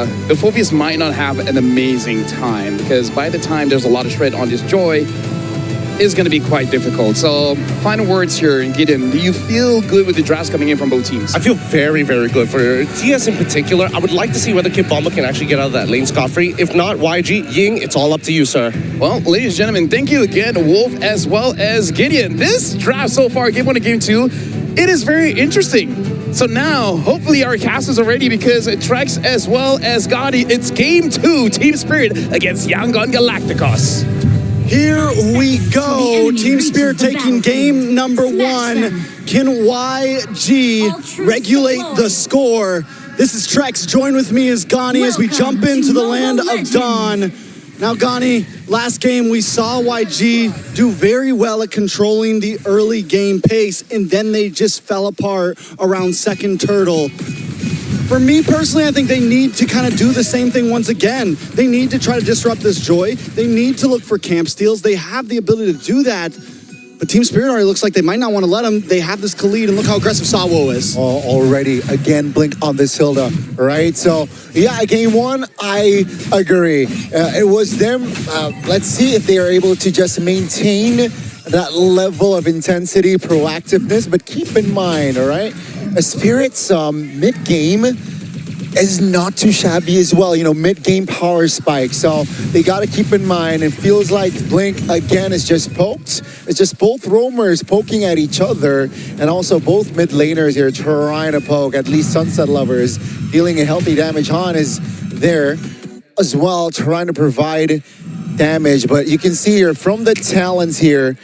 the Phobias might not have an amazing time, because by the time there's a lot of shred on this Joy, it's going to be quite difficult. So, final words here, Gideon. Do you feel good with the drafts coming in from both teams? I feel very, very good. For TS in particular, I would like to see whether Kid Bomba can actually get out of that lane scot-free. If not, YG, Ying, it's all up to you, sir. Well, ladies and gentlemen, thank you again, Wolf, as well as Gideon. This draft so far, Game 1 and Game 2, it is very interesting. So now, hopefully our casters are ready, because Trex as well as Gotti, it's Game 2, Team Spirit against Yangon Galacticos. Here we go. Team Spirit taking game number 1. Can YG regulate the score? This is Trex. Join with me as Gani as we jump into the land of Dawn. Now, Gani, last game we saw YG do very well at controlling the early game pace, and then they just fell apart around second turtle. For me personally, I think they need to kind of do the same thing once again. They need to try to disrupt this Joy. They need to look for camp steals. They have the ability to do that. But Team Spirit already looks like they might not want to let them. They have this Khalid, and look how aggressive Sawo is. Oh, already, again, blink on this Hilda, right? So, yeah, game 1, I agree. It was them. Let's see if they are able to just maintain that level of intensity, proactiveness, but keep in mind, all right? Spirit's mid-game is not too shabby as well, you know, mid-game power spike. So they got to keep in mind, it feels like Blink, again, is just poked. It's just both roamers poking at each other, and also both mid laners here trying to poke, at least Sunset Lovers, dealing a healthy damage. Han is there as well, trying to provide damage. But you can see here, from the talents here,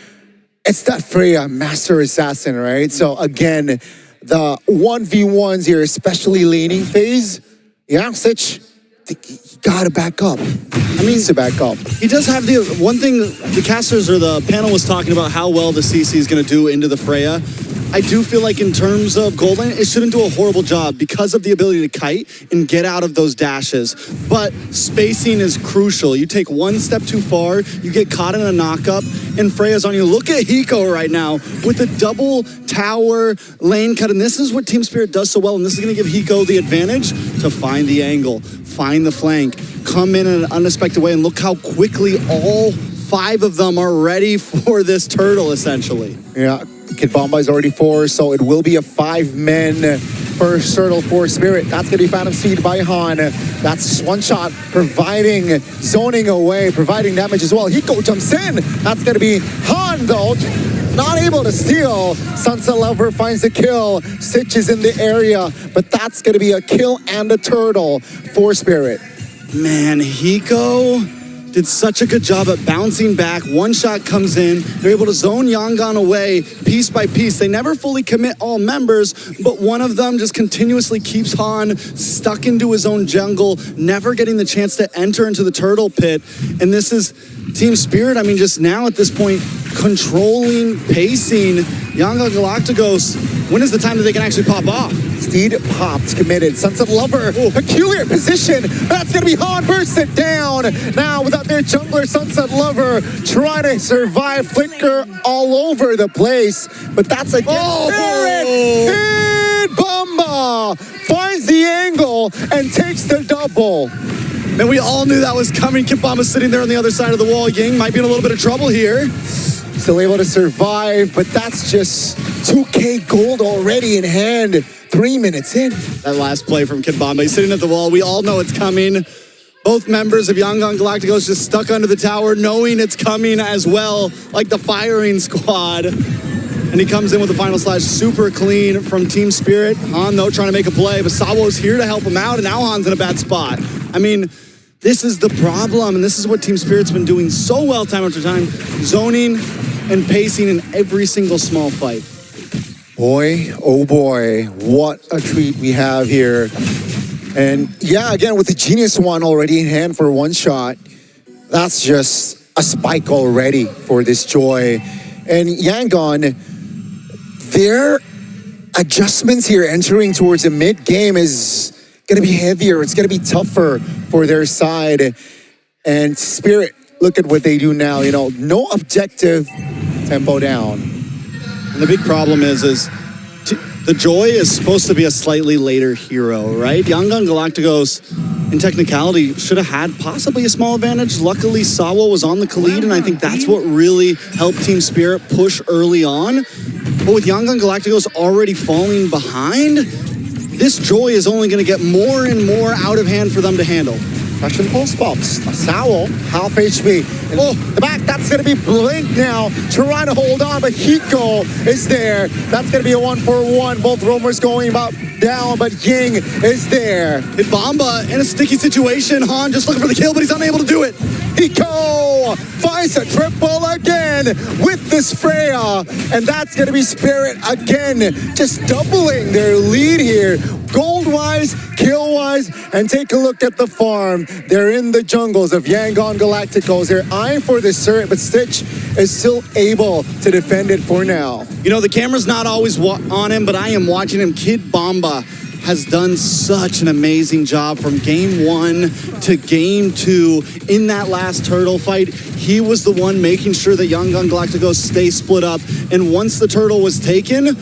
it's that Freya Master Assassin, right? So again, the 1v1s here, especially laning phase, yeah, Sitch, you gotta back up. I mean, to back up. He does have the one thing, the casters or the panel was talking about how well the CC is going to do into the Freya. I do feel like in terms of gold lane, it shouldn't do a horrible job because of the ability to kite and get out of those dashes. But spacing is crucial. You take one step too far, you get caught in a knock-up, and Freya's on you. Look at Hiko right now with a double tower lane cut, and this is what Team Spirit does so well, and this is going to give Hiko the advantage to find the angle, find the flank, come in an unexpected way, and look how quickly all 5 of them are ready for this turtle, essentially. Yeah. Kid Bomba is already 4, so it will be a 5-man first turtle for Spirit. That's going to be Phantom Seed by Han. That's just one shot, providing, zoning away, providing damage as well. Hiko jumps in. That's going to be Han, though. Not able to steal. Sunset Lover finds the kill. Sitch is in the area, but that's going to be a kill and a turtle for Spirit. Man, Hiko did such a good job at bouncing back. One shot comes in. They're able to zone Yangon away piece by piece. They never fully commit all members, but one of them just continuously keeps Han stuck into his own jungle, never getting the chance to enter into the turtle pit. And this is Team Spirit, I mean, just now at this point, controlling, pacing. Yangon Galacticos, when is the time that they can actually pop off? Steed popped, committed. Sunset Lover, peculiar position. That's going to be Han, burst it down. Now, without their jungler, Sunset Lover, trying to survive, flicker all over the place. But that's against Spirit. Kid Bomba finds the angle and takes the double. And we all knew that was coming. Kid Bomba sitting there on the other side of the wall. Ying might be in a little bit of trouble here. Still able to survive, but that's just 2K gold already in hand. 3 minutes in. That last play from Kid Bomba, he's sitting at the wall. We all know it's coming. Both members of Yangon Galacticos just stuck under the tower, knowing it's coming as well, like the firing squad. And he comes in with the final slash, super clean from Team Spirit. Han, though, trying to make a play, but Sawo's here to help him out, and now Han's in a bad spot. I mean, this is the problem, and this is what Team Spirit's been doing so well time after time, zoning and pacing in every single small fight. Boy, oh boy, what a treat we have here. And yeah, again, with the Genius one already in hand for one shot, that's just a spike already for this Joy. And Yangon, their adjustments here entering towards the mid-game is going to be heavier. It's going to be tougher for their side. And Spirit, look at what they do now. You know, no objective, tempo down. And the big problem is The Joy is supposed to be a slightly later hero, right? Yangon Galacticos, in technicality, should have had possibly a small advantage. Luckily, Sawo was on the lead, and I think that's what really helped Team Spirit push early on. But with Yangon Galacticos already falling behind, this Joy is only going to get more and more out of hand for them to handle. Russian pulse pops. Sawo, half HP. And the back, that's going to be Blink now, trying to hold on, but Hiko is there. That's going to be a 1-for-1. Both roamers going about down, but Ying is there. Hit Bomba in a sticky situation. Han just looking for the kill, but he's unable to do it. Hiko finds a triple again with this Freya, and that's going to be Spirit again, just doubling their lead here. Gold-wise, kill-wise, and take a look at the farm. They're in the jungles of Yangon Galacticos. They're eyeing for this turret, but Stitch is still able to defend it for now. You know, the camera's not always on him, but I am watching him. Kid Bomba has done such an amazing job from game 1 to game 2 in that last turtle fight. He was the one making sure that Yangon Galacticos stay split up. And once the turtle was taken,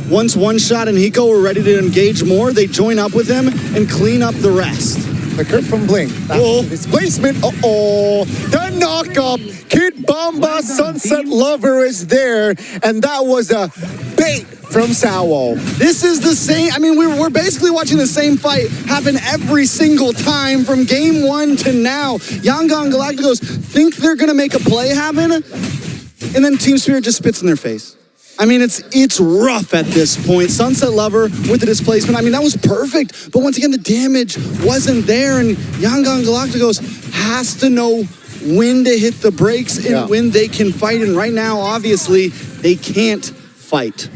once One Shot and Hiko were ready to engage more, they join up with him and clean up the rest. The curve from Blink. Displacement. The knock-up. Kid Bomba, Sunset Lover is there. And that was a bait from Sawo. This is the same. I mean, we're basically watching the same fight happen every single time from game 1 to now. Yangon Galacticos think they're going to make a play happen, and then Team Spirit just spits in their face. I mean, it's rough at this point. Sunset Lover with the displacement. I mean, that was perfect. But once again, the damage wasn't there. And Yangon Galacticos has to know when to hit the brakes and when they can fight. And right now, obviously, they can't fight.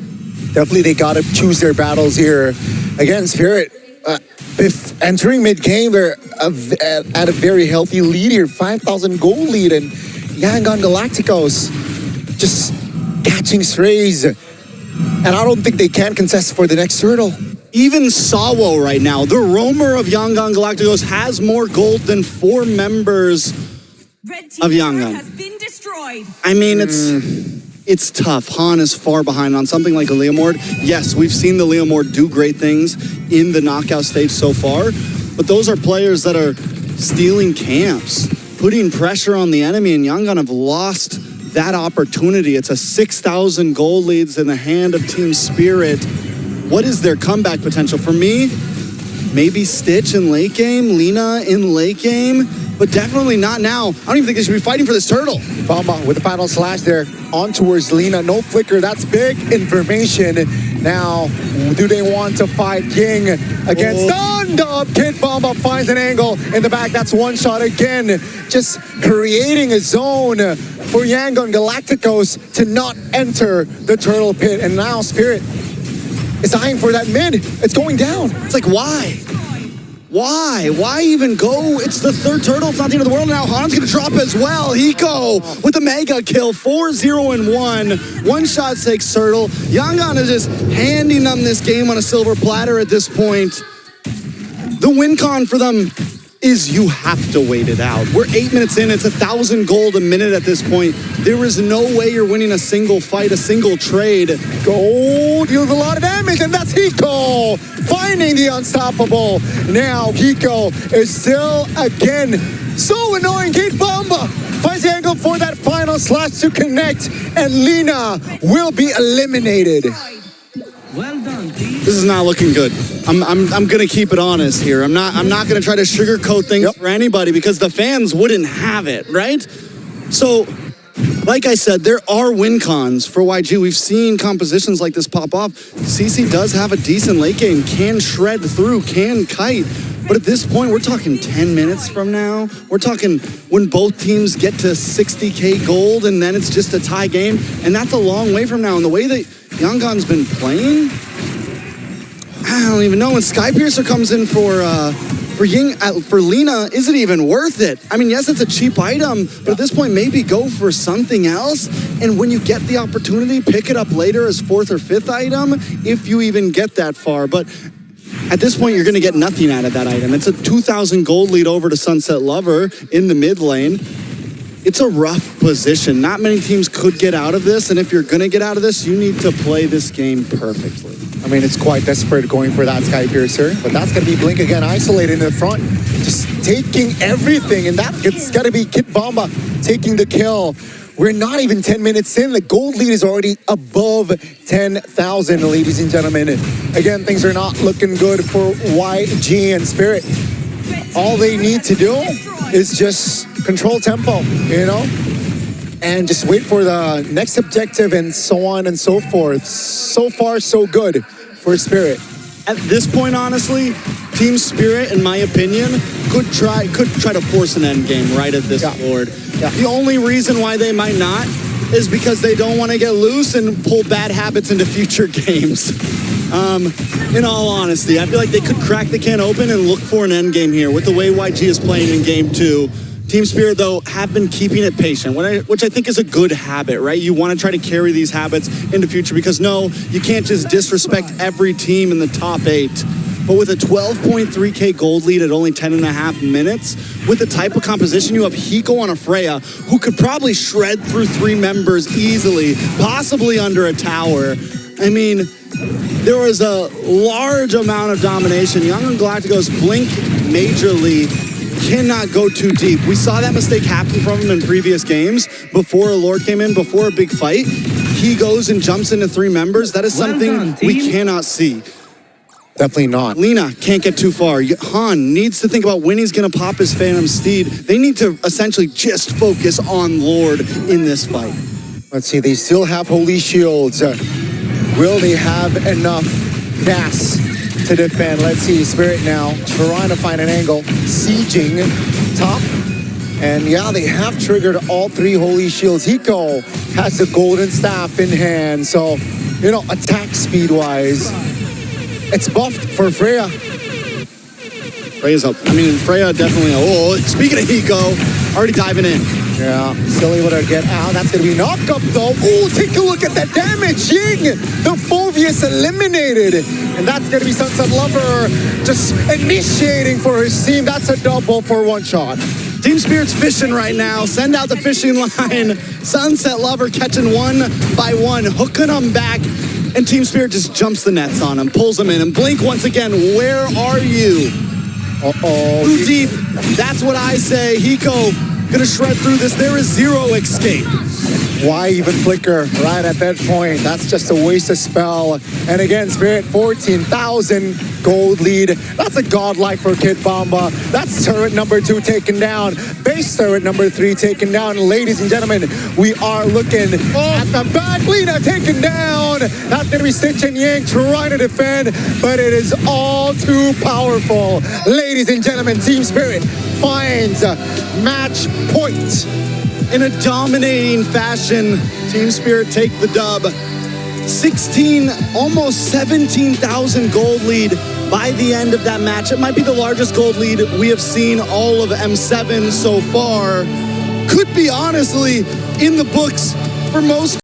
Definitely, they got to choose their battles here. Again, Spirit, if entering mid-game, they're at a very healthy lead here. 5,000 goal lead. And Yangon Galacticos just catching strays, and I don't think they can contest for the next turtle. Even Sawo right now, the roamer of Yangon Galacticos, has more gold than 4 members of Yangon. Has been destroyed. I mean, it's tough. Han is far behind on something like a Leomord. Yes, we've seen the Leomord do great things in the knockout stage so far, but those are players that are stealing camps, putting pressure on the enemy, and Yangon have lost that opportunity. It's a 6,000 goal leads in the hand of Team Spirit. What is their comeback potential? For me, maybe Stitch in late game, Lina in late game, but definitely not now. I don't even think they should be fighting for this turtle. Bomba with the final slash there on towards Lina. No flicker. That's big information. Now, do they want to fight Ying against stunned up? Kid Bomba finds an angle in the back. That's One Shot again. Just creating a zone for Yangon Galacticos to not enter the turtle pit. And now Spirit is eyeing for that mid. It's going down. It's like, why? Why? Why even go? It's the third turtle. It's not the end of the world. Now Han's going to drop as well. Hiko with a mega kill. 4-0-1. One Shot takes turtle. Yangon is just handing them this game on a silver platter at this point. The win con for them is you have to wait it out. We're 8 minutes in. It's 1,000 gold a minute at this point. There is no way you're winning a single fight, a single trade. Gold deals a lot of damage, and that's Hiko finding the unstoppable. Now Hiko is still again so annoying. Kid Bomba finds the angle for that final slash to connect, and Lina will be eliminated. Well done, team. This is not looking good. I'm gonna keep it honest here. I'm not gonna try to sugarcoat things for anybody because the fans wouldn't have it, right? So, like I said, there are win cons for YG. We've seen compositions like this pop off. CC does have a decent late game, can shred through, can kite. But at this point, we're talking 10 minutes from now. We're talking when both teams get to 60K gold and then it's just a tie game. And that's a long way from now. And the way that Yangon's been playing, I don't even know. When Skypiercer comes in for Ying, for Lina, is it even worth it? I mean, yes, it's a cheap item, but at this point, maybe go for something else. And when you get the opportunity, pick it up later as 4th or 5th item, if you even get that far. But at this point, you're going to get nothing out of that item. It's a 2,000 gold lead over to Sunset Lover in the mid lane. it's a rough position. Not many teams could get out of this, and if you're going to get out of this, you need to play this game perfectly. I mean, it's quite desperate going for that Sky Piercer, but that's going to be Blink again, isolated in the front, just taking everything, and it's got to be Kid Bomba taking the kill. We're not even 10 minutes in. The gold lead is already above 10,000, ladies and gentlemen. Again, things are not looking good for YG and Spirit. All they need to do is just control tempo, you know, and just wait for the next objective and so on and so forth. So far, so good for Spirit. At this point, honestly, Team Spirit, in my opinion, could try to force an end game right at this board. Yeah. The only reason why they might not is because they don't want to get loose and pull bad habits into future games. In all honesty, I feel like they could crack the can open and look for an end game here with the way YG is playing in game 2. Team Spirit, though, have been keeping it patient, which I think is a good habit, right? You want to try to carry these habits into future because, no, you can't just disrespect every team in the top 8. But with a 12.3K gold lead at only 10.5 minutes, with the type of composition, you have Hiko on a Freya, who could probably shred through 3 members easily, possibly under a tower. I mean, there was a large amount of domination. Yangon Galacticos blink majorly, cannot go too deep. We saw that mistake happen from him in previous games before a Lord came in, before a big fight. He goes and jumps into 3 members. That is something we cannot see. Definitely not. Lina can't get too far. Han needs to think about when he's going to pop his Phantom Steed. They need to essentially just focus on Lord in this fight. Let's see, they still have Holy Shields. Will they have enough gas to defend? Let's see, Spirit now trying to find an angle. Sieging top. And yeah, they have triggered all 3 Holy Shields. Hiko has the golden staff in hand. So, you know, attack speed-wise, it's buffed for Freya. Freya's up. I mean, Freya definitely. Oh, speaking of Hiko, already diving in. Yeah, still able to get out. That's going to be knock up though. Oh, take a look at that damage. Ying, the Phobius eliminated. And that's going to be Sunset Lover just initiating for his team. That's a double for 1 shot. Team Spirit's fishing right now. Send out the fishing line. Sunset Lover catching 1 by 1, hooking them back. And Team Spirit just jumps the nets on him, pulls him in. And Blink, once again, where are you? Uh-oh. Too deep. That's what I say. Hiko gonna shred through this. There is 0 escape. Why even flicker right at that point? That's just a waste of spell. And again, Spirit, 14,000 gold lead. That's a godlike for Kid Bomba. That's turret number 2 taken down. Base turret number 3 taken down. Ladies and gentlemen, we are looking at the back. Lina taken down. That's going to be Stitch and Yang trying to defend, but it is all too powerful. Ladies and gentlemen, Team Spirit finds match point. In a dominating fashion, Team Spirit take the dub. 16, almost 17,000 gold lead by the end of that match. It might be the largest gold lead we have seen all of M7 so far. Could be honestly in the books for most